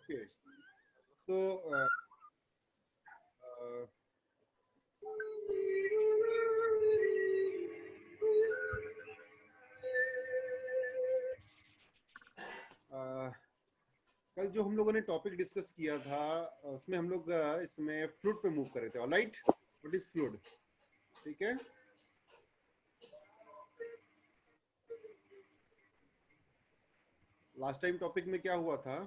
Okay. So, uh, uh, कल जो हम लोगों ने टॉपिक डिस्कस किया था उसमें हम लोग इसमें फ्लूइड पे मूव कर रहे थे. Alright, what is fluid? ठीक है. लास्ट टाइम टॉपिक में क्या हुआ था?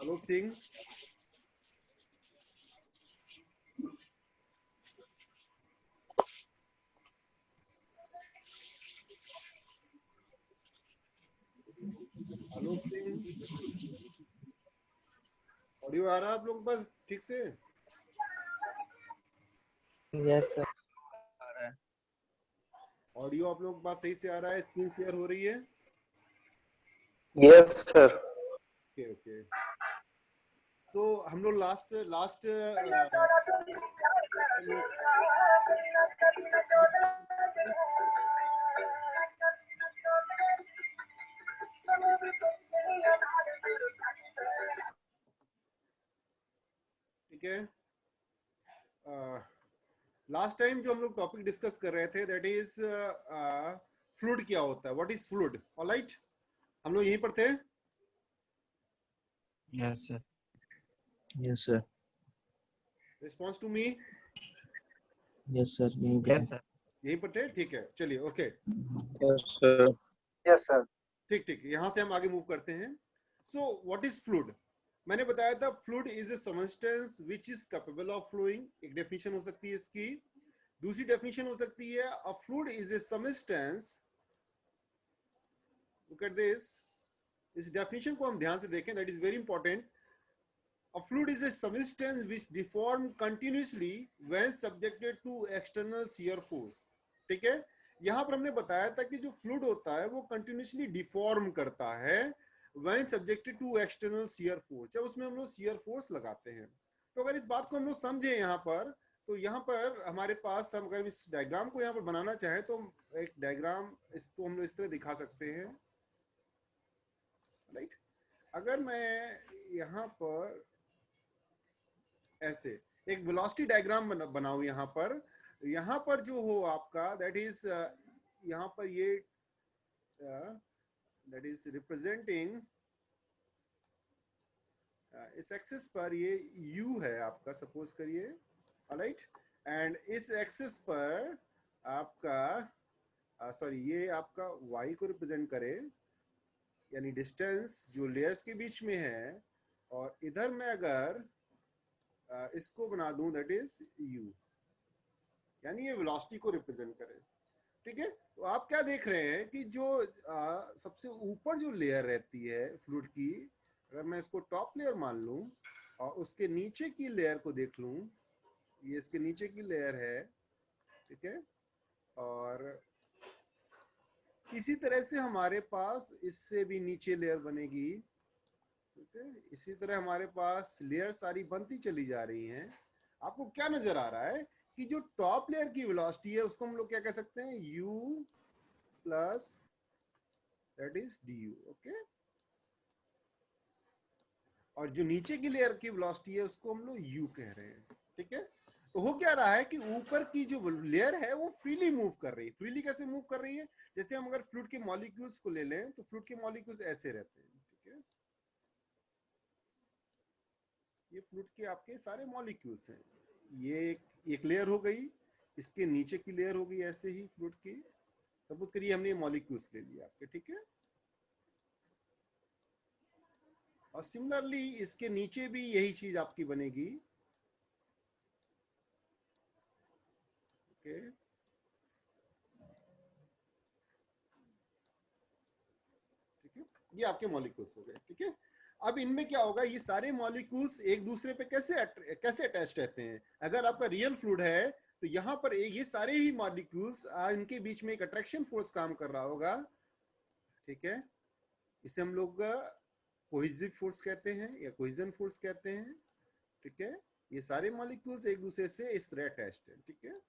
आलोक सिंह, आलोक सिंह, ऑडियो आ रहा है आप लोगों के पास ठीक से? Yes sir. ऑडियो आप लोगों के पास सही से आ रहा है? स्क्रीन शेयर हो रही है? Yes sir. Okay okay. So हम लोग लास्ट लास्ट ठीक है. लास्ट टाइम जो हम लोग टॉपिक डिस्कस कर रहे थे दैट इज फ्लूइड. क्या होता है? What is fluid? ऑलराइट, हम लोग यहीं पर थे. Yes sir. Yes sir. Response to me. Yes sir. Yes sir. यहीं पर थे. ठीक है, चलिए. Okay, yes sir. Yes sir. ठीक ठीक. यहाँ से हम आगे मूव करते हैं. So what is fluid? मैंने बताया था fluid is a substance which is capable of flowing. एक डेफिनेशन हो सकती है इसकी. दूसरी डेफिनेशन हो सकती है a fluid is a substance. Look at this. इस डेफिनेशन को हम ध्यान से देखें, that is very important. A fluid is a substance which deform continuously when subjected to external shear force. ठीक है. यहां पर हमने बताया था कि जो फ्लूइड होता है वो कंटिन्यूसली डिफॉर्म करता है when subjected to external shear force. जब उसमें हम लोग shear force लगाते हैं. तो अगर इस बात को हम लोग समझे यहाँ पर, तो यहाँ पर हमारे पास, हम अगर इस डायग्राम को यहाँ पर बनाना चाहे तो एक डायग्राम इसको हम लोग इस तरह दिखा सकते हैं. राइट. अगर मैं यहाँ पर ऐसे एक वेलोसिटी डायग्राम बनाऊं यहाँ पर जो हो आपका दैट इज यहाँ पर ये दैट इज रिप्रेजेंटिंग इस एक्सिस पर ये u है आपका, सपोज करिए. ऑलराइट. एंड इस एक्सिस पर आपका सॉरी ये आपका y को रिप्रेजेंट करे, यानी डिस्टेंस जो लेयर्स के बीच में है. और इधर में अगर इसको बना दूं दैट इज u, यानी ये वेलोसिटी को रिप्रेजेंट करे. ठीक है. तो आप क्या देख रहे हैं कि जो सबसे ऊपर जो लेयर रहती है फ्लूइड की, अगर मैं इसको टॉप लेयर मान लूं और उसके नीचे की लेयर को देख लूं, ये इसके नीचे की लेयर है. ठीक है. और इसी तरह से हमारे पास इससे भी नीचे लेयर बनेगी. ठीक है. इसी तरह हमारे पास लेयर सारी बनती चली जा रही हैं. आपको क्या नजर आ रहा है कि जो टॉप लेयर की वेलोसिटी है उसको हम लोग क्या कह सकते हैं? u plus that is du. Okay. और जो नीचे की लेयर की वेलोसिटी है उसको हम लोग u कह रहे हैं. ठीक है. तो हो क्या रहा है कि ऊपर की जो लेयर है वो फ्रीली मूव कर रही है. फ्रीली कैसे मूव कर रही है? जैसे हम अगर फ्लूइड के मॉलिक्यूल्स को ले लें तो फ्लूइड के मॉलिक्यूल्स ऐसे रहते हैं. ठीक है. ये फ्लूइड के आपके सारे मॉलिक्यूल्स हैं. ये एक लेयर हो गई, इसके नीचे की लेयर हो गई ऐसे ही फ्लूइड की. सपोज करिए हमने ये मॉलिक्यूल्स ले लिया आपके. ठीक है. और सिमिलरली इसके नीचे भी यही चीज आपकी बनेगी. ओके. ठीक है. ये आपके मॉलिक्यूल्स हो गए. ठीक है. अब इनमें क्या होगा, ये सारे मॉलिक्यूल्स एक दूसरे पे कैसे अटैच रहते हैं? अगर आपका रियल फ्लूइड है तो यहाँ पर ये सारे ही मॉलिक्यूल्स इनके बीच में एक अट्रैक्शन फोर्स काम कर रहा होगा. ठीक है. इसे हम लोग कोहेसिव फोर्स कहते हैं या कोहेजन फोर्स कहते हैं. ठीक है. ये सारे मॉलिक्यूल्स एक दूसरे से इस तरह अटैच्ड है. ठीक है.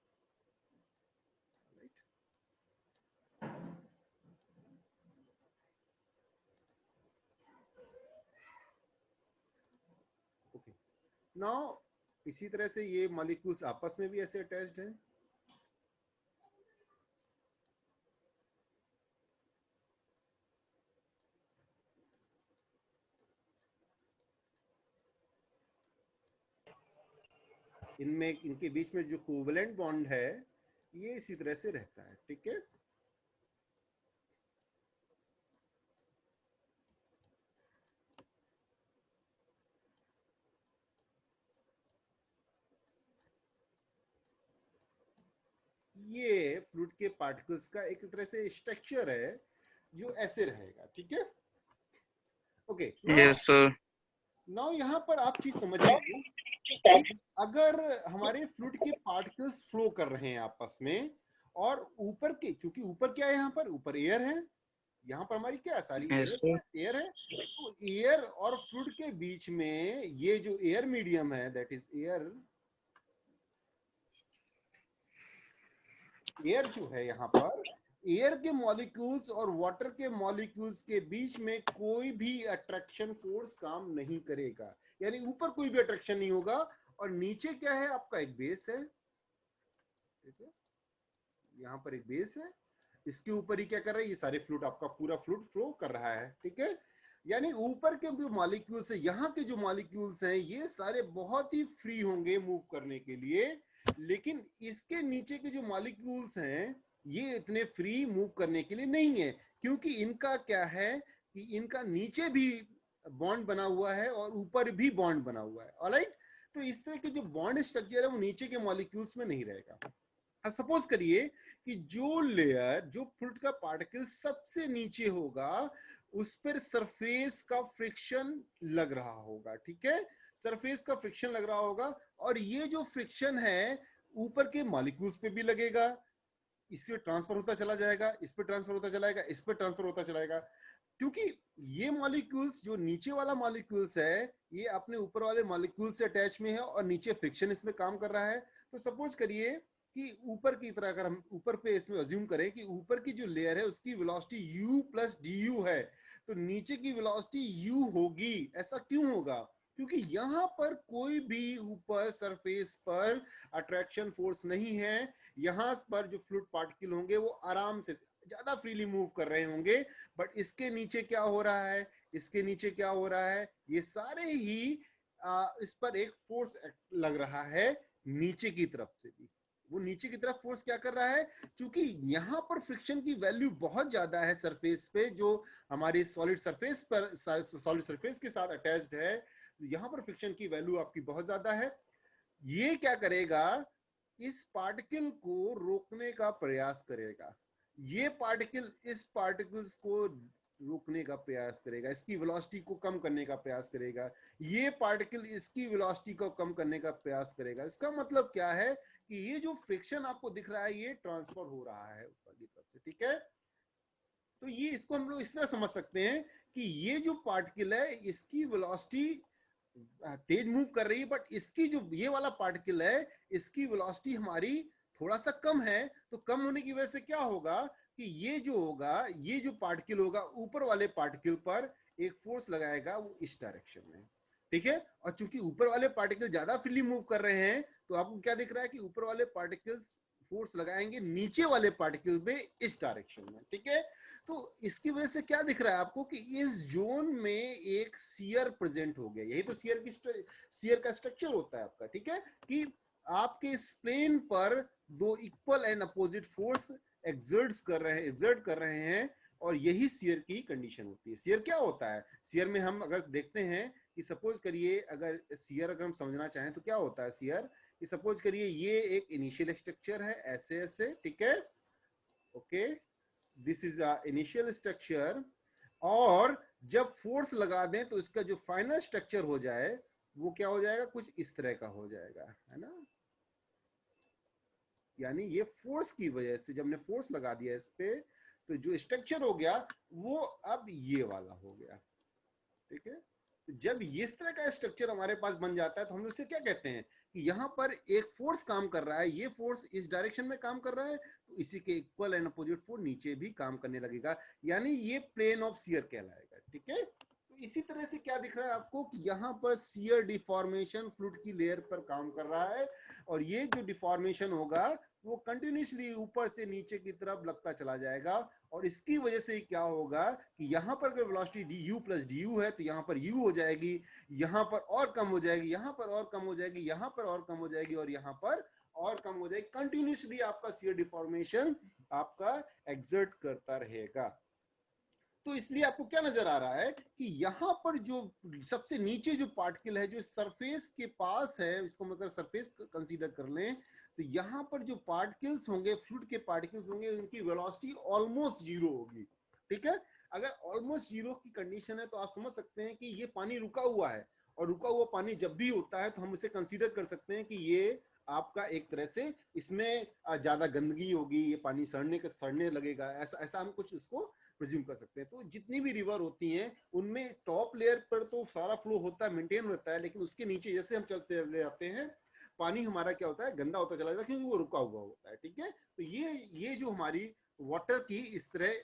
नाउ इसी तरह से ये मॉलिक्यूल्स आपस में भी ऐसे अटैच्ड हैं। इनमें इनके बीच में जो कोवलेंट बॉन्ड है ये इसी तरह से रहता है, ठीक है। ये फ्लूइड के पार्टिकल्स का एक तरह से स्ट्रक्चर है जो ऐसे रहेगा, ठीक है। Okay, yes sir. नाउ यहाँ पर आप चीज समझिए कि अगर हमारे फ्लूइड के पार्टिकल्स फ्लो कर रहे हैं आपस में और ऊपर के, क्योंकि ऊपर क्या है, यहाँ पर ऊपर एयर है, यहाँ पर हमारी क्या सारी Yes, sir. एयर है, तो एयर और फ्लूइड के बीच में ये जो एयर मीडियम है दैट इज एयर, एयर जो है यहाँ पर, एयर के मॉलिक्यूल्स और वाटर के मॉलिक्यूल्स के बीच में कोई भी अट्रैक्शन फोर्स काम नहीं करेगा, यानी ऊपर कोई भी अट्रैक्शन नहीं होगा। और नीचे क्या है, आपका एक बेस है, ठीक है, यहाँ पर एक बेस है, इसके ऊपर ही क्या कर रहा है, ये सारे फ्लूइड, आपका पूरा फ्लूइड फ्लो कर रहा है, ठीक है। यानी ऊपर के जो मॉलिक्यूल्स है, यहाँ के जो मॉलिक्यूल्स हैं ये सारे बहुत ही फ्री होंगे मूव करने के लिए, लेकिन इसके नीचे के जो मॉलिक्यूल्स हैं ये इतने फ्री मूव करने के लिए नहीं है, क्योंकि इनका क्या है कि इनका नीचे भी बॉन्ड बना हुआ है और ऊपर भी बॉन्ड बना हुआ है, ऑलराइट। तो इस तरह के जो बॉन्ड स्ट्रक्चर है वो नीचे के मॉलिक्यूल्स में नहीं रहेगा। सपोज करिए कि जो लेयर, जो फ्लूइड का पार्टिकल सबसे नीचे होगा उस पर सरफेस का फ्रिक्शन लग रहा होगा, ठीक है, सरफेस का फ्रिक्शन लग रहा होगा, और ये जो फ्रिक्शन है ऊपर के मॉलिक्यूल्स पे भी लगेगा, इससे ट्रांसफर होता चला जाएगा, इस पे ट्रांसफर होता चला जाएगा, इस पे ट्रांसफर होता चला जाएगा, क्योंकि ये मॉलिक्यूल्स, जो नीचे वाला मॉलिक्यूल्स है ये अपने ऊपर वाले मॉलिक्यूल से अटैच में है और नीचे फ्रिक्शन इसमें काम कर रहा है। तो सपोज करिए कि ऊपर की तरह, अगर हम ऊपर पे इसमें अज्यूम करें कि ऊपर की जो लेयर है उसकी वेलोसिटी u प्लस du है, तो नीचे की वेलोसिटी u होगी। ऐसा क्यों होगा, क्योंकि यहाँ पर कोई भी ऊपर सरफेस पर अट्रैक्शन फोर्स नहीं है, यहाँ पर जो फ्लूइड पार्टिकल होंगे वो आराम से ज्यादा फ्रीली मूव कर रहे होंगे। बट इसके नीचे क्या हो रहा है, इसके नीचे क्या हो रहा है, ये सारे ही इस पर एक फोर्स लग रहा है नीचे की तरफ से भी। वो नीचे की तरफ फोर्स क्या कर रहा है, क्योंकि यहाँ पर फ्रिक्शन की वैल्यू बहुत ज्यादा है सरफेस पे, जो हमारी सॉलिड सरफेस पर, सॉलिड सरफेस के साथ अटैच्ड है, यहाँ पर फ्रिक्शन की वैल्यू आपकी बहुत ज्यादा है। ये क्या करेगा, इस पार्टिकल को रोकने का प्रयास करेगा, ये पार्टिकल इस पार्टिकल्स को रोकने का प्रयास करेगा, इसकी वेलोसिटी को कम करने का प्रयास करेगा, ये पार्टिकल इसकी वेलोसिटी को कम करने का प्रयास करेगा। इसका मतलब क्या है कि ये जो फ्रिक्शन आपको दिख रहा है ये ट्रांसफर हो रहा है ऊपर की तरफ से, ठीक है। तो ये, इसको हम लोग इस तरह समझ सकते हैं कि ये जो पार्टिकल है इसकी वेलोसिटी तेज मूव कर रही है, बट इसकी जो ये वाला पार्टिकल है इसकी वेलोसिटी हमारी थोड़ा सा कम है। तो कम होने की वजह से क्या होगा कि ये जो होगा, ये जो पार्टिकल होगा ऊपर वाले पार्टिकल पर एक फोर्स लगाएगा, वो इस डायरेक्शन में, ठीक है। और चूंकि ऊपर वाले पार्टिकल ज्यादा फ्रीली मूव कर रहे हैं तो आपको क्या दिख रहा है कि ऊपर वाले पार्टिकल्स फोर्स लगाएंगे नीचे वाले पार्टिकल पे इस डायरेक्शन में, ठीक है। तो इसकी वजह से क्या दिख रहा है आपको कि इस जोन में एक शियर प्रेजेंट हो गया। यही तो शियर का स्ट्रक्चर होता है आपका, ठीक है, कि आपके इस प्लेन पर दो equal and opposite force exert कर रहे हैं, और यही शियर की कंडीशन होती है। शियर क्या होता है, शियर में हम अगर देखते हैं कि सपोज करिए, अगर शियर अगर हम समझना चाहें तो क्या होता है शियर, कि सपोज करिए ये एक इनिशियल स्ट्रक्चर है ऐसे ऐसे, ठीक है, okay, this is a initial structure, और जब फोर्स लगा दें तो इसका जो फाइनल स्ट्रक्चर हो जाए वो क्या हो जाएगा, कुछ इस तरह का हो जाएगा, है ना। यानी ये फोर्स की वजह से, जब हमने फोर्स लगा दिया इस पे, तो जो स्ट्रक्चर हो गया वो अब ये वाला हो गया, ठीक है। जब इस तरह का स्ट्रक्चर हमारे पास बन जाता है तो हम लोग इसे क्या कहते हैं कि यहाँ पर एक फोर्स काम कर रहा है, ये फोर्स इस डायरेक्शन में काम कर रहा है, तो इसी के इक्वल एंड अपोजिट फोर्स नीचे भी काम करने लगेगा, यानी ये प्लेन ऑफ शियर कहलाएगा, ठीक है। तो इसी तरह से क्या दिख रहा है आपको कि यहाँ पर शियर डिफॉर्मेशन फ्लूइड की लेयर पर काम कर रहा है, और ये जो डिफॉर्मेशन होगा वो कंटिन्यूसली ऊपर से नीचे की तरफ लगता चला जाएगा, और इसकी वजह से क्या होगा कि यहाँ पर अगर velocity D you plus D you है तो यहाँ पर यू हो जाएगी, यहाँ पर और कम हो जाएगी, यहाँ पर और कम हो जाएगी, यहाँ पर और कम हो जाएगी, और यहाँ पर और कम हो जाएगी। कंटिन्यूसली आपका शियर डिफॉर्मेशन आपका एग्जर्ट करता रहेगा। तो इसलिए आपको क्या नजर आ रहा है कि यहाँ पर जो सबसे नीचे जो पार्टिकल है जो सरफेस के पास है, इसको हम अगर सरफेस कंसीडर कर लें तो यहाँ पर जो पार्टिकल्स होंगे, फ्लूइड के पार्टिकल्स होंगे, उनकी वेलोसिटी ऑलमोस्ट जीरो होगी। ठीक है, अगर ऑलमोस्ट जीरो की कंडीशन है तो आप समझ सकते हैं कि ये पानी रुका हुआ है, और रुका हुआ पानी जब भी होता है तो हम उसे कंसीडर कर सकते हैं कि ये आपका एक तरह से इसमें ज्यादा गंदगी होगी, ये पानी सड़ने लगेगा, ऐसा ऐसा हम कुछ इसको प्रिज्यूम कर सकते हैं। तो जितनी भी रिवर होती हैं उनमें टॉप लेयर पर तो सारा फ्लो होता है, मेंटेन होता है, लेकिन उसके नीचे जैसे हम चलते ले जाते हैं पानी हमारा क्या होता है, गंदा होता चला जाता है, क्योंकि वो रुका हुआ होता है। ठीक है, तो ये जो हमारी वाटर की इस तरह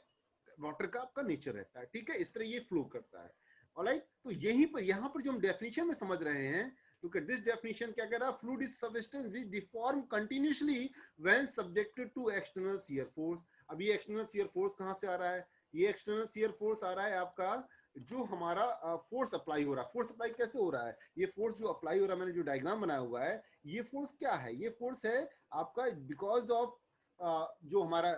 वाटर का आपका नेचर रहता है। ठीक है, इस तरह ये फ्लो करता है। ऑलराइट, तो यहीं पर यहाँ पर जो हम डेफिनेशन में समझ रहे हैं, look at this definition, क्या कह रहा है, fluid is substance which deform continuously when subjected to external shear force। अब ये external shear force कहाँ से आ रहा है, ये एक्सटर्नल शियर फोर्स आ रहा है आपका जो हमारा फोर्स अप्लाई हो रहा है। फोर्स अप्लाई कैसे हो रहा है, ये फोर्स जो अप्लाई हो रहा है, मैंने जो डायग्राम बनाया हुआ है, ये फोर्स क्या है, ये फोर्स है आपका बिकॉज ऑफ जो हमारा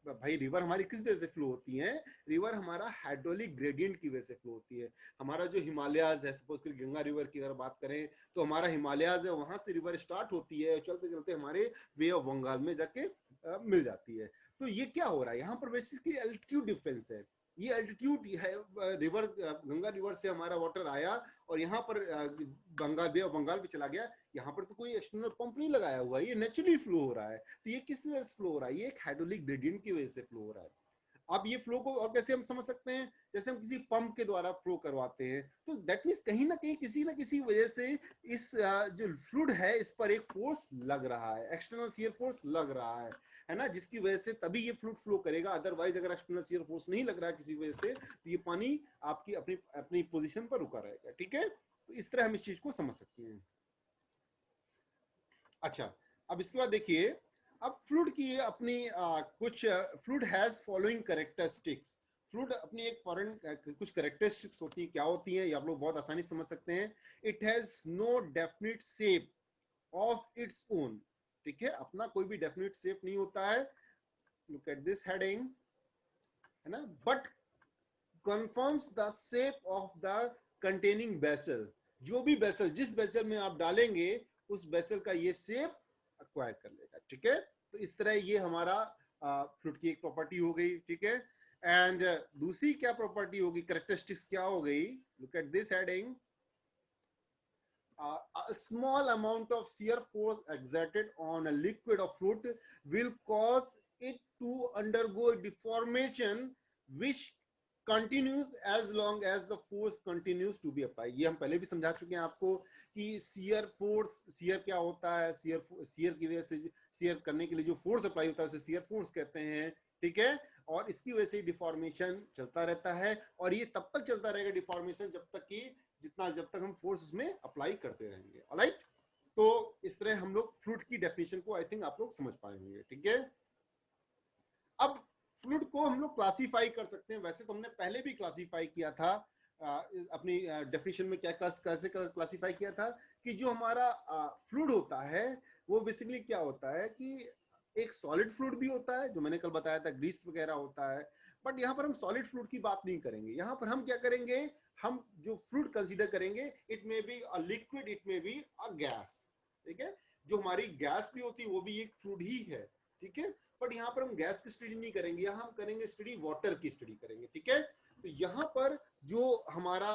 भाई रिवर हमारी किस वजह से फ्लो होती है, रिवर हमारा हाइड्रोलिक ग्रेडियंट की वजह से फ्लो होती है। हमारा जो हिमालयाज है, सपोज कर गंगा रिवर की अगर बात करें तो हमारा हिमालयाज है, वहां से रिवर स्टार्ट होती है, चलते चलते हमारे वे ऑफ बंगाल में जाके मिल जाती है। तो ये क्या हो रहा है, यहाँ पर बेसिकली एल्टीट्यूड डिफरेंस है। ये एल्टीट्यूड है, रिवर गंगा रिवर से हमारा वाटर आया और यहाँ पर बंगाल बे ऑफ बंगाल पे चला गया, यहाँ पर तो कोई एक्सटर्नल पंप नहीं लगाया हुआ है, ये नेचुरली फ्लो हो रहा है। तो ये किस वजह से फ्लो हो रहा है, ये एक हाइड्रोलिक ग्रेडियंट की वजह से फ्लो हो रहा है। अब ये फ्लो को और कैसे हम समझ सकते हैं, जैसे हम किसी पंप के द्वारा फ्लो करवाते हैं, तो दैट मीन्स कहीं ना किसी वजह से इस जो फ्लूइड है इस पर एक फोर्स लग रहा है, एक्सटर्नल शियर फोर्स लग रहा है ना, जिसकी वजह से तभी ये फ्लूइड फ्लो करेगा। अदरवाइज अगर एक्सटर्नल शियर फोर्स नहीं लग रहा है किसी वजह से तो ये पानी आपकी अपनी अपनी पोजीशन पर रुका रहेगा। ठीक है, तो इस तरह हम इस चीज को समझ सकते हैं। अच्छा, अब इसके बाद देखिए, अब फ्लूइड की अपनी कुछ fluid has following characteristics. Fluid अपनी एक फॉरेन कुछ कैरेक्टरिस्टिक्स होती है, क्या होती है ये आप लोग बहुत आसानी से समझ सकते हैं। It has no definite shape of its own. ठीक है, अपना कोई भी डेफिनेट शेप नहीं होता है, लुक एट दिस हेडिंग, है ना, but confirms the shape of the containing vessel. जो भी बेसल, जिस बेसल में आप डालेंगे उस बेसल का ये शेप अक्वायर कर लेगा। ठीक है, तो इस तरह ये हमारा फ्लूइड की एक प्रॉपर्टी हो गई। ठीक है, एंड दूसरी क्या प्रॉपर्टी होगी, कैरेक्टरिस्टिक्स क्या हो गई, look at this heading, a small amount of shear force exerted on a liquid or fluid will cause it to undergo deformation which continues as long as the force continues to be applied। ये हम पहले भी समझा चुके हैं आपको कि shear force, shear क्या होता है, शियर की वजह से शियर करने के लिए जो फोर्स अप्लाई होता है उसे शियर फोर्स कहते हैं। ठीक है, और इसकी वजह से डिफॉर्मेशन चलता रहता है, और ये तब तक चलता रहेगा डिफॉर्मेशन जब तक हम फोर्स उसमें अप्लाई करते रहेंगे। ऑलराइट, तो इस तरह हम लोग फ्लूइड की डेफिनेशन को आई थिंक आप लोग समझ पाए होंगे। ठीक है, अब फ्लूइड को हम लोग क्लासीफाई कर सकते हैं। वैसे तो हमने पहले भी क्लासीफाई किया था अपनी डेफिनेशन में, क्या कैसे क्लासीफाई किया था कि जो हमारा फ्लूइड होता है वो बेसिकली क्या होता है कि एक सॉलिड फ्लूइड भी होता है, जो मैंने कल बताया था ग्रीस वगैरह होता है, बट यहाँ पर हम सॉलिड फ्लूइड की बात नहीं करेंगे। यहाँ पर हम क्या करेंगे, हम जो फ्लूइड कंसीडर करेंगे, it may be a liquid, it may be a gas. ठीक है, जो हमारी गैस भी होती है वो भी एक फ्लूइड ही है। ठीक है, बट यहाँ पर हम गैस की स्टडी नहीं करेंगे, यहाँ हम करेंगे स्टडी वाटर की स्टडी करेंगे। ठीक है, तो यहाँ पर जो हमारा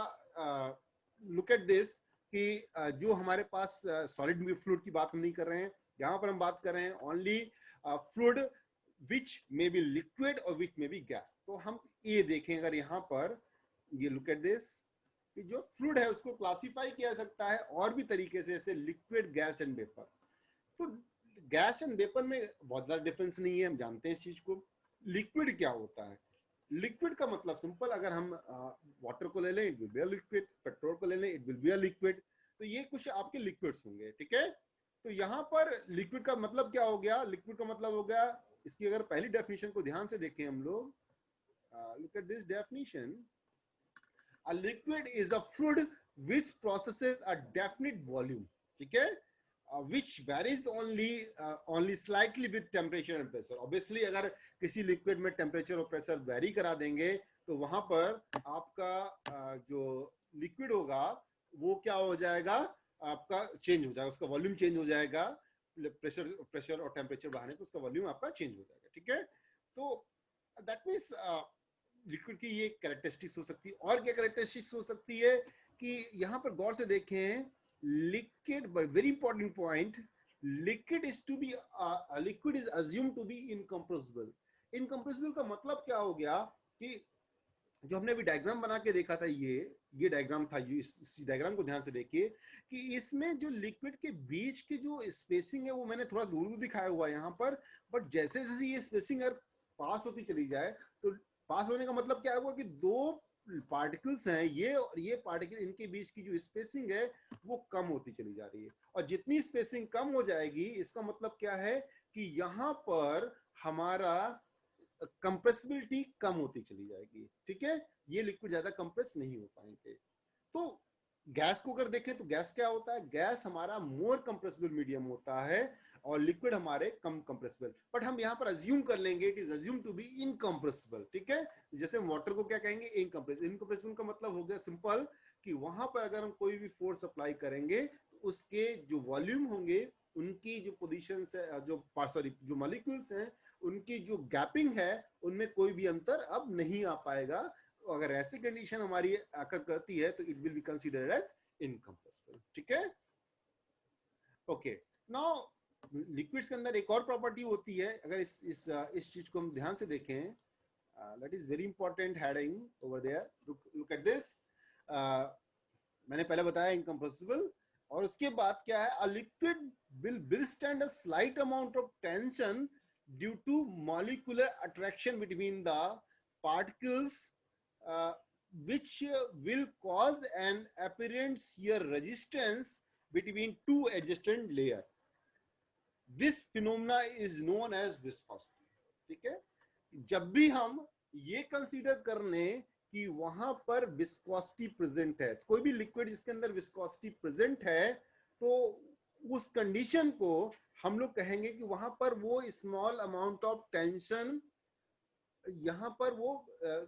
लुक एट दिस कि जो हमारे पास सॉलिड फ्लूइड की बात हम नहीं कर रहे हैं, यहाँ पर हम बात कर रहे हैं only fluid which may be liquid और विच मे बी गैस। तो हम ये देखें, अगर यहाँ पर ये लुक एट दिस कि जो फ्लूइड है उसको क्लासिफाई किया जा सकता है और भी तरीके से, जैसे लिक्विड, गैस एंड वेपर। तो गैस एंड वेपर में बहुत ज्यादा डिफरेंस नहीं है, हम जानते हैं इस चीज को। लिक्विड क्या होता है, लिक्विड का मतलब सिंपल, अगर हम वाटर को ले लें it will be a liquid, petrol को ले लें it will be a liquid, तो ये कुछ आपके लिक्विड्स होंगे, ठीक है। तो यहाँ पर लिक्विड का मतलब क्या हो गया, लिक्विड का मतलब हो गया, इसकी अगर पहली डेफिनेशन को ध्यान से देखें हम लोग, look at this definition, a liquid is a fluid which processes a definite volume, ठीक है, which varies only slightly with temperature and pressure. Obviously अगर किसी लिक्विड में टेम्परेचर और प्रेशर वेरी करा देंगे तो वहां पर आपका जो लिक्विड होगा वो क्या हो जाएगा, आपका चेंज हो जाएगा, उसका वॉल्यूम चेंज हो जाएगा, प्रेशर और टेम्परेचर बढ़ाने पर उसका वॉल्यूम आपका चेंज हो जाएगा, ठीक है। तो दैट मीन्स लिक्विड की ये कैरेक्टरिस्टिक्स हो सकती है। और क्या कैरेक्टरिस्टिक्स हो सकती है कि यहाँ पर गौर से देखें, liquid, very important point, liquid is to be, liquid is assume to be incompressible. Incompressible का मतलब क्या हो गया कि जो हमने अभी डायग्राम बना के देखा था, ये डायग्राम था, इस डायग्राम को ध्यान से देखिए कि इसमें जो लिक्विड के बीच की जो स्पेसिंग है वो मैंने थोड़ा दूर दिखाया हुआ है यहाँ पर, बट जैसे जैसे ये स्पेसिंग अगर पास होती चली जाए तो पास होने का मतलब क्या होगा कि दो पार्टिकल्स हैं, ये और ये पार्टिकल, इनके बीच की जो स्पेसिंग है वो कम होती चली जा रही है, और जितनी स्पेसिंग कम हो जाएगी इसका मतलब क्या है कि यहाँ पर हमारा कंप्रेसिबिलिटी कम होती चली जाएगी, ठीक है, ये लिक्विड ज्यादा कंप्रेस नहीं हो पाएंगे। तो गैस को अगर देखें तो गैस क्या होता है, गैस हमारा मोर कंप्रेसिबल मीडियम होता है और लिक्विड हमारे कम कंप्रेसिबल, बट हम यहाँ पर अज्यूम कर लेंगे it is assume to be incompressible, ठीक है। जैसे वाटर को क्या कहेंगे, इनकम्प्रेसिबल। इनकम्प्रेसिबल का मतलब हो गया सिंपल कि वहां पर अगर हम कोई भी फोर्स अप्लाई करेंगे तो उसके जो वॉल्यूम होंगे, उनकी जो पोजीशन है, जो मॉलिक्यूल्स हैं, उनकी जो गैपिंग है उनमें कोई भी अंतर अब नहीं आ पाएगा। अगर ऐसी कंडीशन हमारी आकर करती है तो it will be considered as incompressible, ठीक है। ओके, नाउ लिक्विड्स के अंदर एक और प्रॉपर्टी होती है, अगर इस चीज को हम ध्यान से देखें, that is very important heading over there, look at this. मैंने पहले बताया इनकम्प्रेसिबल, और उसके बाद क्या है, a liquid will withstand a slight amount of tension due to molecular attraction between the particles, which will cause an apparent shear resistance between two adjacent layers. This phenomena is known as viscosity, ठीक है। जब भी हम ये consider करने कि वहां पर विस्कोसिटी प्रेजेंट है, कोई भी लिक्विड जिसके अंदर विस्कोसिटी प्रेजेंट है, तो उस कंडीशन को हम लोग कहेंगे कि वहां पर वो स्मॉल अमाउंट ऑफ टेंशन, यहाँ पर वो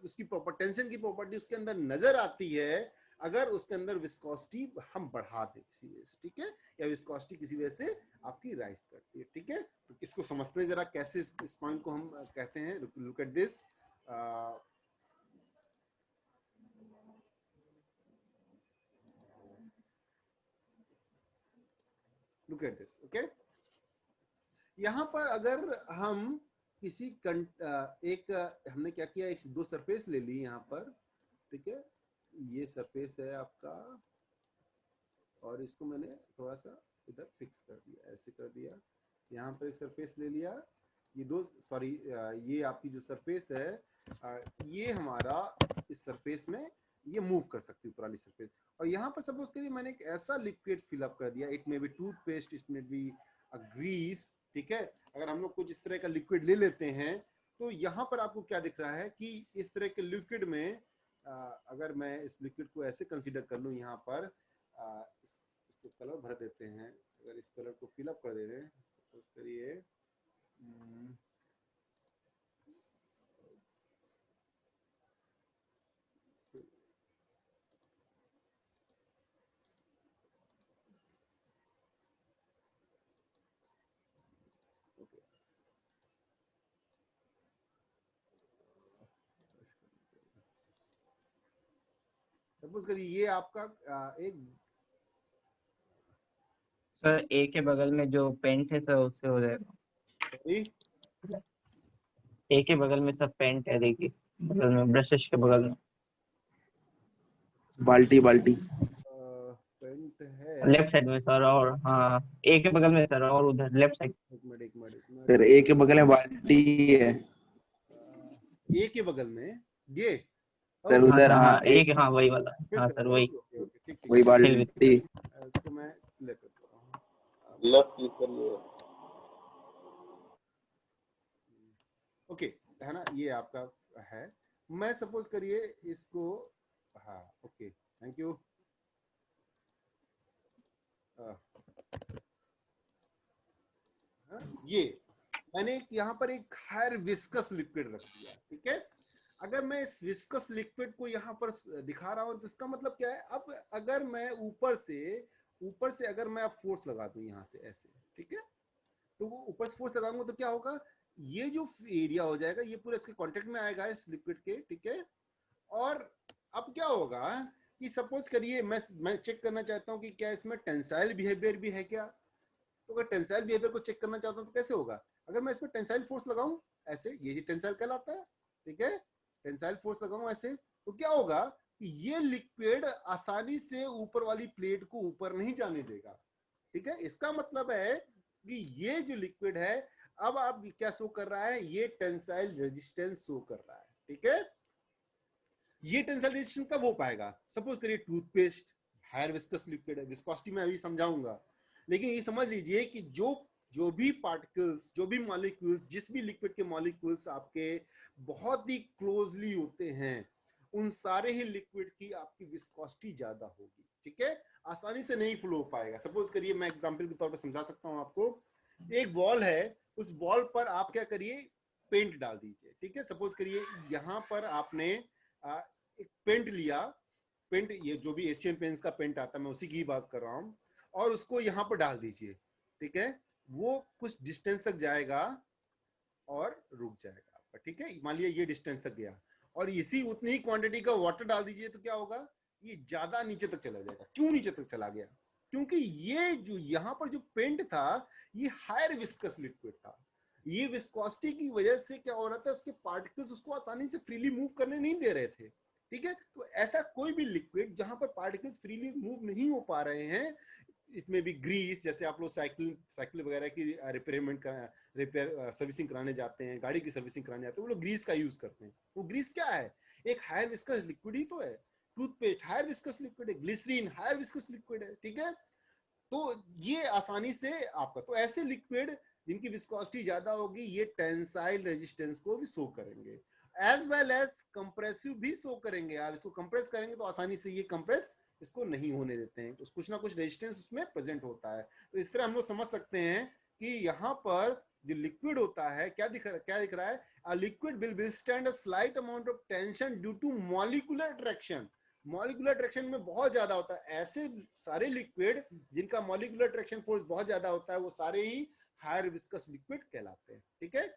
उसकी टेंशन की प्रॉपर्टी उसके अंदर नजर आती है अगर उसके अंदर विस्कोसिटी हम बढ़ा दें किसी वजह से, ठीक है, या विस्कोसिटी किसी वजह से आपकी राइज करती है, ठीक है। तो इसको समझते हैं जरा कैसे इस पॉइंट को हम कहते हैं, look at this. Look at this, okay. यहाँ पर अगर हम किसी हमने क्या किया, एक दो सरफेस ले ली यहाँ पर, ठीक है, ये सरफेस है आपका, और इसको मैंने थोड़ा सा इधर फिक्स कर दिया, ऐसे कर दिया, यहाँ पर एक सरफेस ले लिया, ये दो, सॉरी, ये आपकी जो सरफेस है, ये हमारा इस सरफेस में ये मूव कर सकती है ऊपर वाली सरफेस, और यहाँ पर सपोज करिए मैंने एक ऐसा लिक्विड फिलअप कर दिया, it may be toothpaste, it may be a grease, ठीक है। अगर हम लोग कुछ इस तरह का लिक्विड ले लेते हैं तो यहाँ पर आपको क्या दिख रहा है कि इस तरह के लिक्विड में अगर मैं इस लिक्विड को ऐसे कंसीडर कर लूँ, यहाँ पर इसको कलर भर देते हैं, अगर इस कलर को फिलअप कर दे रहे हैं, सपोज करिए सपोज करिए ये आपका एक, सर ए के बगल में जो पेंट है सर उससे हो जाएगा। सॉरी, ए के बगल में सब पेंट है, देखिए बगल में, ब्रशेस के बगल में बाल्टी पेंट है लेफ्ट साइड में सर, और हाँ ए के बगल में सर, और उधर लेफ्ट साइड। एक मिनट सर, ए के बगल में बाल्टी है, ए के बगल में ये सर ओके, हाँ उधर सर, हाँ हाँ एक, हाँ वही वाला, फिर हाँ कर सर रहे हो, वही, ओके ओके ओके, ठीक ठीक वही ठीक, हिल विथ, बाल्टी। इसको मैं लेकर रहा हूँ, लेफ्ट क्लिक करिए। ओके, है ना, ये आपका है। मैं सपोज करिए इसको, हाँ ओके, थैंक यू। ये मैंने यहाँ पर एक हायर विस्कस लिक्विड रख दिया, ठीक है। अगर मैं इस विस्कस लिक्विड को यहाँ पर दिखा रहा हूँ तो इसका मतलब क्या है, अब अगर मैं ऊपर से अगर मैं अब फोर्स लगा दूं यहाँ से ऐसे, ठीक है, तो वो ऊपर से फोर्स लगाऊंगा तो क्या होगा, ये जो एरिया हो जाएगा ये पूरा इसके कांटेक्ट में आएगा इस लिक्विड के, ठीक है। और अब क्या होगा कि सपोज करिए मैं चेक करना चाहता हूँ कि क्या इसमें टेंसाइल बिहेवियर भी है क्या। तो अगर टेंसाइल बिहेवियर को चेक करना चाहता हूँ तो कैसे होगा, अगर मैं इसमें टेंसाइल फोर्स लगाऊं ऐसे, यही टेंसाइल कहलाता है, ठीक है, टेंसाइल फोर्स लगाऊं ऐसे, तो क्या होगा कि ये लिक्विड आसानी से ऊपर वाली प्लेट को ऊपर नहीं जाने देगा, ठीक है। इसका मतलब है कि ये जो लिक्विड है अब आप क्या शो कर रहा है, ये टेंसाइल रेजिस्टेंस शो कर रहा है, ठीक है। ये टेंसाइल रेजिस्टेंस कब हो पाएगा, सपोज करिए टूथपेस्ट हायर विस्कस लिक्विड है, विस्कोसिटी में अभी समझाऊंगा, लेकिन ये समझ लीजिए कि जो भी पार्टिकल्स, जो भी मॉलिक्यूल्स, जिस भी लिक्विड के मॉलिक्यूल्स आपके बहुत ही क्लोजली होते हैं, उन सारे ही लिक्विड की आपकी विस्कोसिटी ज्यादा होगी, ठीक है, आसानी से नहीं फ्लो हो पाएगा। सपोज करिए मैं एग्जांपल के तौर पर समझा सकता हूं आपको, एक बॉल है, उस बॉल पर आप क्या करिए, पेंट डाल दीजिए, ठीक है। सपोज करिए यहां पर आपने एक पेंट लिया, पेंट ये जो भी एशियन पेंट्स का पेंट आता है मैं उसी की बात कर रहा हूं, और उसको यहाँ पर डाल दीजिए, ठीक है, वो कुछ डिस्टेंस तक जाएगा और रुक जाएगा आपका, ठीक है। मान लिया ये डिस्टेंस तक गया और इसी उतनी ही क्वांटिटी का वाटर डाल दीजिए तो क्या होगा, ये ज्यादा नीचे तक चला जाएगा। क्यों नीचे तक चला गया, क्योंकि ये जो यहाँ पर जो पेंट था ये हायर विस्कस लिक्विड था, ये विस्कोसिटी की वजह से क्या हो रहा था, इसके पार्टिकल्स उसको आसानी से फ्रीली मूव करने नहीं दे रहे थे, ठीक है। तो ऐसा कोई भी लिक्विड जहां पर पार्टिकल्स फ्रीली मूव नहीं हो पा रहे हैं, इसमें भी ग्रीस, जैसे आप लोग साइकिल वगैरह की रिपेयर सर्विसिंग कराने जाते हैं, गाड़ी की सर्विसिंग कराने जाते हैं, वो लोग ग्रीस का यूज करते हैं। वो ग्रीस क्या है, एक हायर विस्कस लिक्विड ही तो है। टूथपेस्ट हायर विस्कस लिक्विड है, ग्लिसरीन हायर विस्कस लिक्विड है, ठीक है। तो ये आसानी से आपका, तो ऐसे लिक्विड जिनकी विस्कोसिटी ज्यादा होगी ये टेंसाइल रेजिस्टेंस को भी शो करेंगे, एज वेल एज कंप्रेसिव भी शो करेंगे। आप इसको कंप्रेस करेंगे तो आसानी से ये कंप्रेस इसको नहीं होने देते हैं, तो कुछ ना कुछ रेजिस्टेंस उसमें प्रेजेंट होता है। तो इस तरह हम लोग समझ सकते हैं कि यहाँ पर जो लिक्विड होता है क्या दिख रहा है, a liquid will withstand a slight amount of tension due to molecular attraction. Molecular attraction में बहुत ज्यादा होता है, ऐसे सारे लिक्विड जिनका मॉलिक्यूलर अट्रैक्शन फोर्स बहुत ज्यादा होता है वो सारे ही हायर विस्कस लिक्विड कहलाते हैं, ठीक है।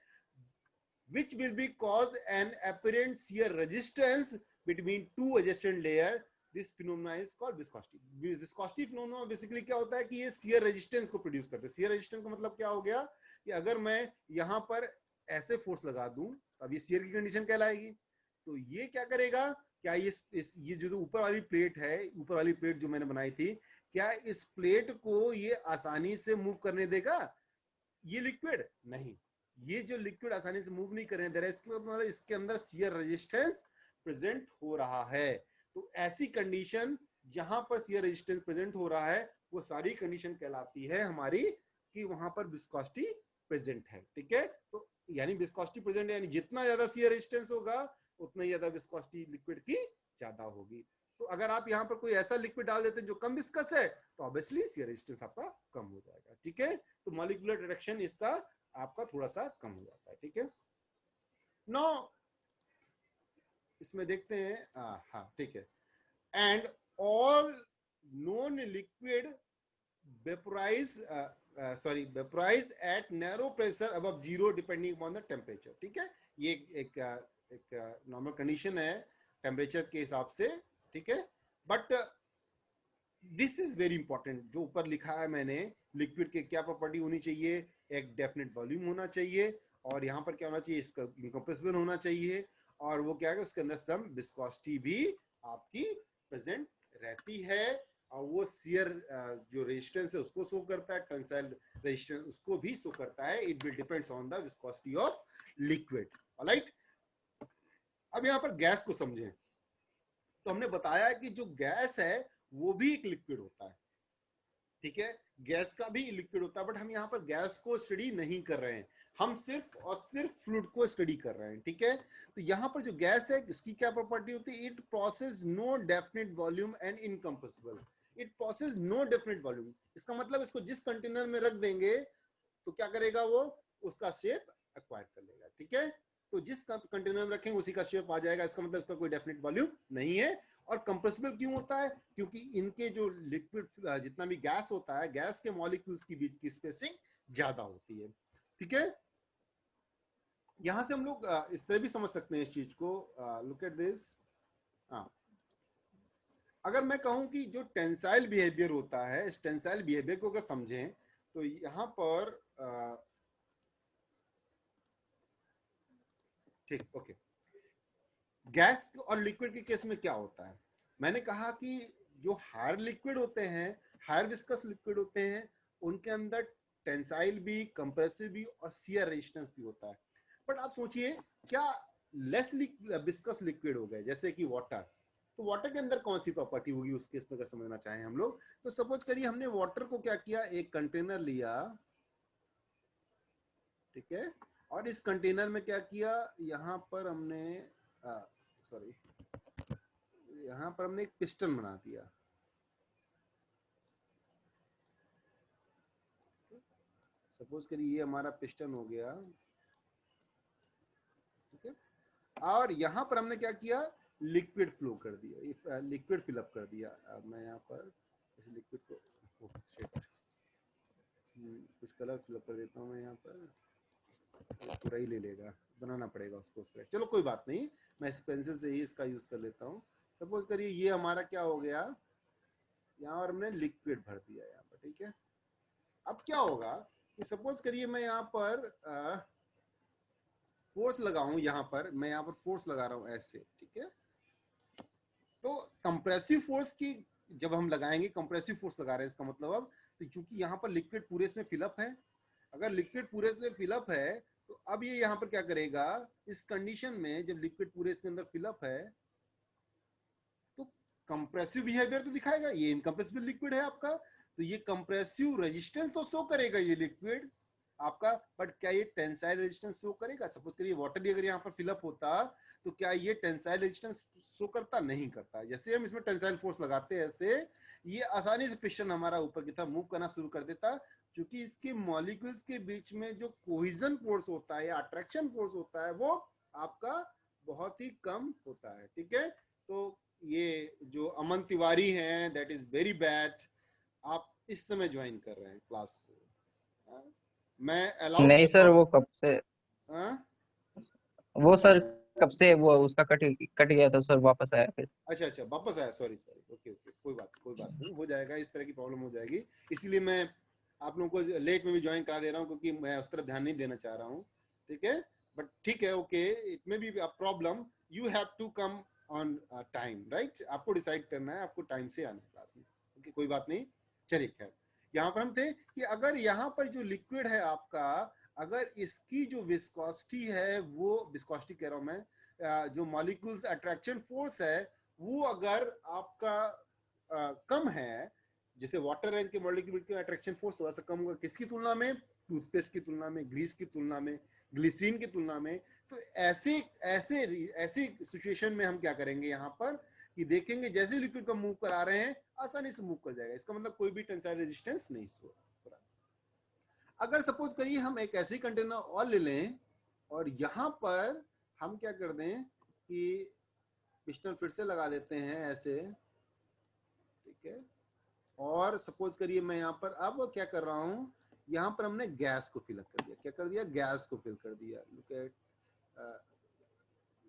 which will be cause an apparent shear resistance between two adjacent layer. This phenomena is called viscosity. Viscosity phenomena basically क्या होता है कि ये shear resistance को प्रोड्यूस करते हैं। shear resistance का मतलब क्या हो गया कि अगर मैं यहाँ पर ऐसे फोर्स लगा दूं तो अब ये shear की कंडीशन कहलाएगी। तो ये क्या करेगा, क्या ये जो ऊपर वाली प्लेट है, ऊपर वाली प्लेट जो मैंने बनाई थी, क्या इस प्लेट को ये आसानी से मूव करने देगा, ये लिक्विड नहीं, ये जो लिक्विड आसानी से मूव नहीं करने दे रहा है, इसका मतलब इसके अंदर शियर रेजिस्टेंस प्रेजेंट हो रहा है। तो ऐसी कंडीशन जहां पर शियर रेजिस्टेंस प्रेजेंट हो रहा है वो सारी कंडीशन कहलाती है हमारी कि वहां पर विस्कोसिटी प्रेजेंट है, ठीक है। तो यानी विस्कोसिटी प्रेजेंट यानी जितना ज्यादा शियर रेजिस्टेंस होगा उतना ही ज्यादा विस्कोसिटी लिक्विड की ज्यादा होगी। तो अगर आप यहाँ पर कोई ऐसा लिक्विड डाल देते हैं जो कम विस्कस है तो ऑब्वियसली शियर रेजिस्टेंस आपका कम हो जाएगा, ठीक है। तो मॉलिक्यूलर डायरेक्शन इसका आपका थोड़ा सा कम हो जाता है, ठीक है। नो इसमें देखते हैं, हाँ ठीक है, and all non liquid vaporise vaporise at narrow pressure above zero depending upon the temperature, ठीक है। ये एक नॉर्मल कंडीशन है टेम्परेचर के हिसाब से, ठीक है। But this is very important, जो ऊपर लिखा है मैंने, लिक्विड के क्या प्रॉपर्टी होनी चाहिए, एक डेफिनेट वॉल्यूम होना चाहिए, और यहाँ पर क्या होना चाहिए, इसका इनकम्प्रेसिबल होना चाहिए, और वो क्या है उसके अंदर सम विस्कोसिटी भी आपकी प्रेजेंट रहती है, और वो शियर जो रेजिस्टेंस है उसको शो करता है, टेंसाइल रेजिस्टेंस उसको भी शो करता है। It will depends on the viscosity of liquid, alright. अब यहाँ पर गैस को समझें, तो हमने बताया कि जो गैस है वो भी एक लिक्विड होता है, ठीक है, गैस का भी लिक्विड होता है, बट हम यहाँ पर गैस को स्टडी नहीं कर रहे हैं, हम सिर्फ और सिर्फ फ्लूइड को स्टडी कर रहे हैं, ठीक है। तो यहाँ पर जो गैस है इसकी क्या प्रॉपर्टी होती है, it process no definite volume and incompressible, it process no definite volume, इसका मतलब इसको जिस कंटेनर में रख देंगे तो क्या करेगा, वो उसका शेप एक्वायर कर लेगा, ठीक है। तो जिस कंटेनर में रखेंगे उसी का शेप आ जाएगा, इसका मतलब इसका कोई डेफिनेट वॉल्यूम नहीं है। और कंप्रेसिबल क्यों होता है, क्योंकि इनके जो लिक्विड जितना भी गैस होता है, गैस के मॉलिक्यूल्स की बीच की स्पेसिंग ज्यादा होती है, ठीक है। यहां से हम लोग इस तरह भी समझ सकते हैं इस चीज को, लुक एट दिस। अगर मैं कहूं कि जो टेंसाइल बिहेवियर होता है, इस टेंसाइल बिहेवियर को अगर समझें तो यहां पर ठीक, ओके, गैस और लिक्विड के केस में क्या होता है, मैंने कहा कि जो हायर लिक्विड होते हैं, हायर विस्कस लिक्विड होते हैं, उनके अंदर टेंसाइल भी, कंप्रेसिव भी और शियर रेजिस्टेंस भी होता है। बट आप सोचिए, क्या लेस विस्कस लिक्विड हो गए जैसे कि वाटर, तो वाटर के अंदर कौन सी प्रॉपर्टी होगी उस केस में अगर समझना चाहें हम लोग, तो सपोज करिए हमने वाटर को क्या किया, एक कंटेनर लिया, ठीक है, और इस कंटेनर में क्या किया, यहाँ पर हमने सॉरी, यहाँ पर हमने एक पिस्टन बना दिया, सपोज करिए ये हमारा पिस्टन हो गया, ठीक है, और यहाँ पर हमने क्या किया, लिक्विड फ्लो कर दिया, लिक्विड फिलअप कर दिया। अब मैं यहाँ पर इस लिक्विड को कुछ कलर फिलअप कर देता हूँ मैं, यहाँ पर पूरा ही ले लेगा, बनाना पड़ेगा उसको उससे, चलो कोई बात नहीं, मैं इस पेंसिल से ही इसका यूज कर लेता हूँ। सपोज करिए ये हमारा क्या हो गया, यहाँ और हमने लिक्विड भर दिया यहाँ पर, ठीक है। अब क्या होगा कि सपोज करिए मैं यहाँ पर फोर्स लगाऊं, यहाँ पर मैं यहाँ पर फोर्स लगा रहा हूँ ऐसे, ठीक है, तो कंप्रेसिव फोर्स की जब हम लगाएंगे, कंप्रेसिव फोर्स लगा रहे हैं इसका मतलब, अब तो चूंकि यहाँ पर लिक्विड पूरे इसमें फिलअप है, अगर लिक्विड पूरे इसमें फिलअप है तो अब ये यहाँ पर क्या करेगा, इस कंडीशन में जब लिक्विड पूरे इसके अंदर फिलअप है तो कंप्रेसिव बिहेवियर तो दिखाएगा, ये इनकम्प्रेसिबल लिक्विड है आपका, तो ये कंप्रेसिव रेजिस्टेंस तो शो करेगा ये लिक्विड आपका, बट क्या ये टेंसाइल रेजिस्टेंस शो करेगा, सपोज करिए वाटर भी अगर यहाँ पर फिलअप होता तो क्या ये टेंसाइल रेजिस्टेंस शो करता, नहीं करता। जैसे हम इसमें टेंसाइल फोर्स लगाते हैं ऐसे ये आसानी से पिस्टन हमारा ऊपर की तरफ मूव करना शुरू कर देता, क्योंकि इसके मॉलिक्यूल्स के बीच में जो कोहिजन फोर्स होता है या अट्रैक्शन फोर्स होता है वो आपका बहुत ही कम होता है, ठीक है। तो ये जो अमन तिवारी हैं, दैट इज वेरी बैड, आप इस समय ज्वाइन कर रहे हैं क्लास को, मैं अलाउ नहीं करता सर, हूँ। वो कब से, वो सर कब से वो उसका कट गया था सर, वापस आया फिर। अच्छा अच्छा, वापस आया, सॉरी सॉरी, ओके ओके, कोई बात नहीं, हो जाएगा, इस तरह की प्रॉब्लम हो जाएगी, इसीलिए मैं आप लोगों को लेट में भी ज्वाइन करा दे रहा हूँ, क्योंकि मैं उस तरफ ध्यान नहीं देना चाह रहा हूँ, ठीक है। बट ठीक है, okay, it may be a problem, you have to come on time, right, आपको डिसाइड करना है, आपको टाइम से आना है क्लास में, ओके, कोई बात नहीं। चलिए खैर, यहाँ पर हम थे कि अगर यहाँ पर जो लिक्विड है आपका, अगर इसकी जो विस्कोसिटी है, वो विस्कोसिटी कह रहा हूँ मैं, जो मॉलिक्यूल्स अट्रैक्शन फोर्स है वो अगर आपका कम है, जैसे वाटर है, इनके मॉलिक्यूल के अट्रैक्शन फोर्स थोड़ा सा कम होगा, किसकी तुलना में, टूथपेस्ट की तुलना में, ग्रीस की तुलना में, ग्लिसरीन की तुलना में। तो ऐसे ऐसे ऐसी सिचुएशन में हम क्या करेंगे यहाँ पर कि देखेंगे जैसे लिक्विड को मूव करा रहे हैं आसानी से मूव कर जाएगा, इसका मतलब कोई भी टेंसाइल रेजिस्टेंस नहीं हो रहा। अगर सपोज करिए हम एक ऐसी कंटेनर और ले लें और यहाँ पर हम क्या कर दें कि पिस्टन फिर से लगा देते हैं ऐसे, ठीक है, और सपोज करिए मैं यहाँ पर अब क्या कर रहा हूँ, यहाँ पर हमने गैस को फिल कर दिया, क्या कर दिया, गैस को फिल कर दिया, लुक एट,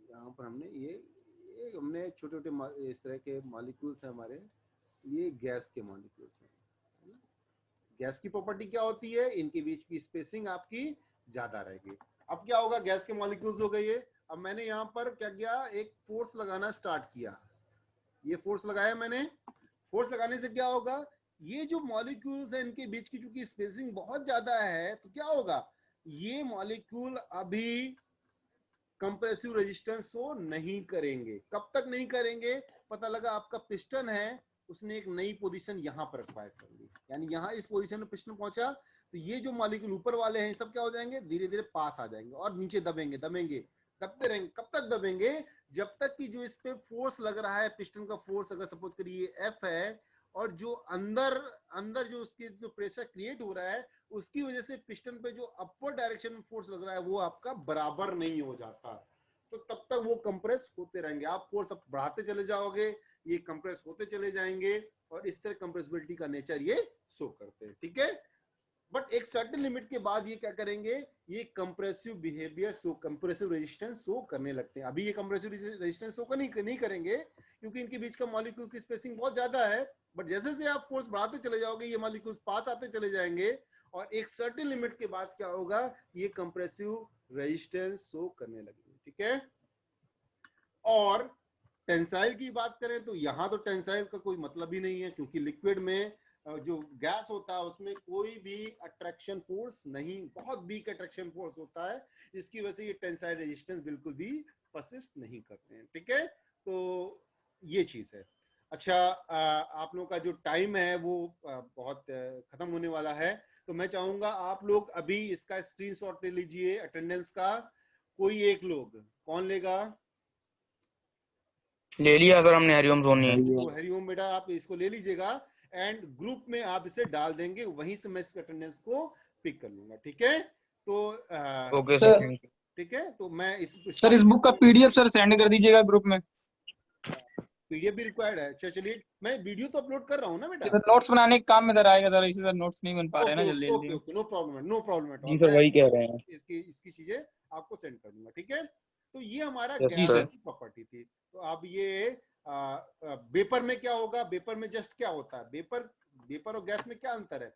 यहाँ पर हमने ये हमने छोटे छोटे इस तरह के मॉलिक्यूल्स हैं हमारे, ये गैस के मॉलिक्यूल्स हैं। गैस की प्रॉपर्टी क्या होती है, इनके बीच की स्पेसिंग आपकी ज्यादा रहेगी। अब क्या होगा, गैस के मॉलिक्यूल्स हो गए ये, अब मैंने यहाँ पर क्या किया, एक फोर्स लगाना स्टार्ट किया, ये फोर्स लगाया मैंने, फोर्स लगाने से क्या होगा, ये जो मॉलिक्यूल्स है इनके बीच की चूंकि स्पेसिंग बहुत ज्यादा है, तो क्या होगा, ये मॉलिक्यूल अभी कंप्रेसिव रेजिस्टेंस शो नहीं करेंगे। कब तक नहीं करेंगे? पता लगा आपका पिस्टन है, उसने एक नई पोजीशन यहाँ पर एक्वायर कर ली, यानी यहाँ इस पोजीशन में पिस्टन पहुंचा, तो ये जो मॉलिक्यूल ऊपर वाले हैं सब क्या हो जाएंगे, धीरे धीरे पास आ जाएंगे और नीचे दबेंगे दबेंगे दबते रहेंगे। कब तक दबेंगे? जब तक कि जो इस पे फोर्स लग रहा है, पिस्टन का फोर्स अगर सपोज करिए एफ है, और जो अंदर अंदर जो उसके जो प्रेशर क्रिएट हो रहा है उसकी वजह से पिस्टन पे जो अपवर्ड डायरेक्शन में फोर्स लग रहा है वो आपका बराबर नहीं हो जाता, तो तब तक वो कंप्रेस होते रहेंगे। आप फोर्स अब बढ़ाते चले जाओगे, ये कंप्रेस होते चले जाएंगे, और इस तरह कंप्रेसिबिलिटी का नेचर ये शो करते हैं। ठीक है, बट एक सर्टेन लिमिट के बाद ये क्या करेंगे, ये compressive behaviour show, compressive resistance show करने लगते हैं। अभी ये कंप्रेसिव रेजिस्टेंस शो नहीं करेंगे क्योंकि इनके बीच का मॉलिक्यूल की स्पेसिंग बहुत ज्यादा है, बट जैसे जैसे आप फोर्स बढ़ाते चले जाओगे ये मॉलिक्यूल्स पास आते चले जाएंगे, और एक सर्टेन लिमिट के बाद क्या होगा, ये कंप्रेसिव रेजिस्टेंस शो करने लगेंगे। ठीक है, और टेंसाइल की बात करें तो यहाँ तो टेंसाइल का कोई मतलब ही नहीं है, क्योंकि लिक्विड में जो गैस होता है उसमें कोई भी अट्रैक्शन फोर्स नहीं, बहुत वीक अट्रैक्शन फोर्स होता है, इसकी वजह से ये टेंसाइल रेजिस्टेंस बिल्कुल भी परसिस्ट नहीं करते हैं। ठीक है, तो ये चीज है। अच्छा, आप लोगों का जो टाइम है वो बहुत खत्म होने वाला है, तो मैं चाहूंगा आप लोग अभी इसका स्क्रीनशॉट ले लीजिए अटेंडेंस का। कोई एक लोग, कौन लेगा? ले लिया सर हमने, हरिओम सोनी। तो हरिओम बेटा आप इसको ले लीजिएगा, एंड ग्रुप में आप इसे डाल देंगे, वहीं से मैं इस अटेंडेंस को पिक कर लूंगा। ठीक है, तो ओके सर, थैंक यू। ठीक है, तो मैं सर इस बुक का पीडीएफ सर सेंड कर दीजिएगा ग्रुप में। पीडीएफ भी रिक्वायर्ड है? अच्छा चलिए, मैं वीडियो तो अपलोड कर रहा हूँ ना बेटा। सर नोट्स बनाने के काम में सर आएगा सर, इसी सर नोट्स नहीं बन पा रहे हैं ना जल्दी ओके जल्दी। Okay, no problem, no problem at जी ऑल, सर, मैं वही कह रहे हैं। इसकी चीजें आपको सेंड कर दूंगा। ठीक है, तो ये हमारा Yes, गैस sir. की प्रॉपर्टी थी। तो अब ये वेपर में क्या होगा, वेपर में जस्ट क्या होता है, वेपर और गैस में क्या अंतर है?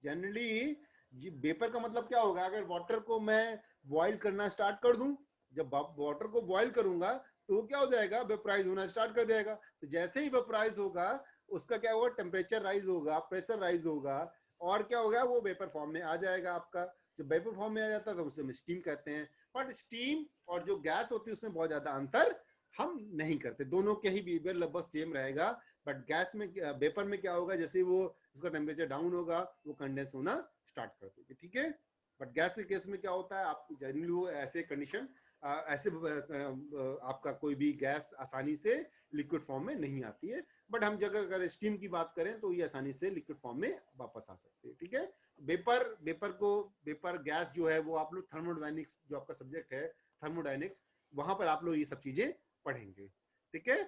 जनरली वेपर का मतलब क्या होगा, अगर वाटर को मैं बॉईल करना स्टार्ट कर दूं, जब वाटर को बॉईल करूंगा तो वो क्या हो जाएगा, वेपराइज होना स्टार्ट कर देगा। तो जैसे ही वेपराइज होगा उसका क्या होगा, टेम्परेचर राइज होगा, प्रेशर राइज होगा, और क्या होगा, वो वेपर फॉर्म में आ जाएगा आपका। जब वेपर फॉर्म में आ जाता है तो उसे हम स्टीम कहते हैं। बट स्टीम और जो गैस होती है उसमें बहुत ज्यादा अंतर हम नहीं करते, दोनों के ही बिहेवियर लगभग सेम रहेगा। बट गैस में, वेपर में क्या होगा, जैसे वो उसका टेम्परेचर डाउन होगा वो कंडेंस होना स्टार्ट कर देगी। ठीक है, बट गैस के केस में क्या होता है, आप जनरली वो ऐसे कंडीशन ऐसे आपका कोई भी गैस आसानी से लिक्विड फॉर्म में नहीं आती है। बट हम जगह अगर स्टीम की बात करें तो ये आसानी से लिक्विड फॉर्म में वापस आ सकते हैं। ठीक है, वेपर गैस जो है वो आप लोग थर्मोडायनेमिक्स, जो आपका सब्जेक्ट है थर्मोडायनेमिक्स, वहां पर आप लोग ये सब चीजें पढ़ेंगे। ठीक है,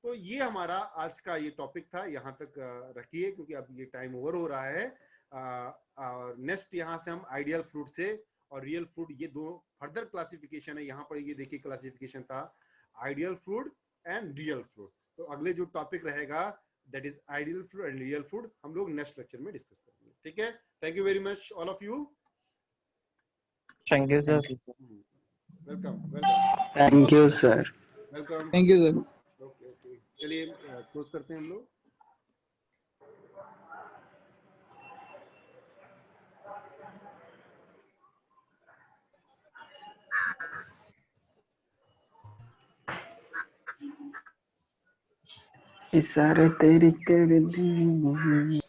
तो ये हमारा आज का ये टॉपिक था, यहाँ तक रखिए क्योंकि अब ये टाइम ओवर हो रहा है। और नेक्स्ट यहाँ से हम आइडियल फ्रूट से और रियल फ्रूट, ये दो फर्दर क्लासिफिकेशन है। यहाँ पर ये देखिए क्लासिफिकेशन था ideal fruit and real fruit. तो अगले जो टॉपिक रहेगा that is ideal fruit and real fruit, हम लोग नेक्स्ट लेक्चर में डिस्कस करेंगे। ठीक है, thank you very much all of you. Thank you sir. Welcome welcome thank you sir. Welcome. Thank you sir. Okay okay, चलिए close करते हैं हम लोग। इशारे तेरी कर दी